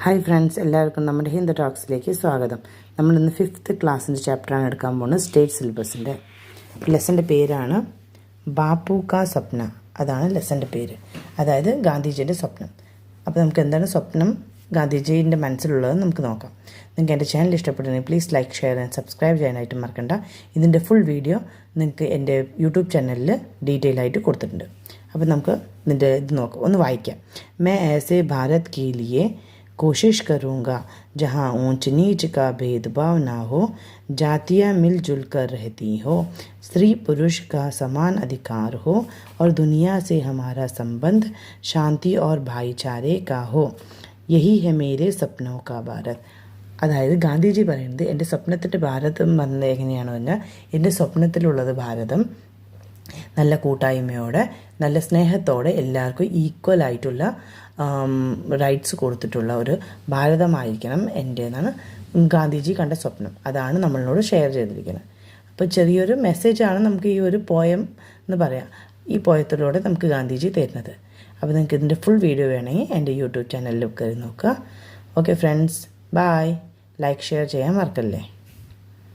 Hi friends, എല്ലാവർക്കും നമ്മുടെ ഹിന്ദു ടോക്സിലേക്ക് സ്വാഗതം. നമ്മളിന്ന് 5th ക്ലാസ്സിൻ്റെ ചാപ്റ്ററാണ് എടുക്കാൻ പോകുന്നത്. സ്റ്റേറ്റ് സിലബസിൻ്റെ ലെസൻ്റെ പേരാണ് ബാപ്പു കാ സ്വപ്ന. അതാണ് ലെസൻ്റെ പേര്, അതായത് ഗാന്ധിജിയുടെ സ്വപ്നം. അപ്പോൾ നമുക്ക് എന്താണ് സ്വപ്നം ഗാന്ധിജീൻ്റെ മനസ്സിലുള്ളത് നമുക്ക് നോക്കാം. നിങ്ങൾക്ക് എൻ്റെ ചാനൽ ഇഷ്ടപ്പെട്ടുണ്ടെങ്കിൽ please like, share and subscribe ചെയ്യാനായിട്ട് മറക്കണ്ട. ഇതിൻ്റെ ഫുൾ വീഡിയോ നിങ്ങൾക്ക് എൻ്റെ യൂട്യൂബ് ചാനലിൽ ഡീറ്റെയിൽ ആയിട്ട് കൊടുത്തിട്ടുണ്ട്. അപ്പോൾ നമുക്ക് ഇതിൻ്റെ ഇത് നോക്കാം, ഒന്ന് വായിക്കാം. मैं ऐसे भारत के लिए कोशिश करूँगा जहाँ ऊंच नीच का भेदभाव ना हो, जातियाँ मिलजुल कर रहती हो, स्त्री पुरुष का समान अधिकार हो और दुनिया से हमारा संबंध शांति और भाईचारे का हो. यही है मेरे सपनों का भारत. അതായത് ഗാന്ധിജി പറയുന്നത് എൻ്റെ സ്വപ്നത്തിൻ്റെ ഭാരതം പറഞ്ഞത് എങ്ങനെയാണെന്ന് പറഞ്ഞാൽ, എൻ്റെ സ്വപ്നത്തിലുള്ളത് ഭാരതം നല്ല കൂട്ടായ്മയോടെ, നല്ല സ്നേഹത്തോടെ, എല്ലാവർക്കും ഈക്വൽ ആയിട്ടുള്ള റൈറ്റ്സ് കൊടുത്തിട്ടുള്ള ഒരു ഭാരതമായിരിക്കണം എൻ്റെന്നാണ് ഗാന്ധിജി കണ്ട സ്വപ്നം. അതാണ് നമ്മളോട് ഷെയർ ചെയ്തിരിക്കുന്നത്. അപ്പോൾ ചെറിയൊരു മെസ്സേജാണ് നമുക്ക് ഈ ഒരു പോയം എന്ന് പറയാം. ഈ പോയത്തിലൂടെ നമുക്ക് ഗാന്ധിജി തരുന്നത്. അപ്പോൾ നിങ്ങൾക്ക് ഇതിൻ്റെ ഫുൾ വീഡിയോ വേണമെങ്കിൽ എൻ്റെ യൂട്യൂബ് ചാനലിൽ കയറി നോക്കുക. Okay friends, bye. Like share ചെയ്യാൻ മറക്കല്ലേ.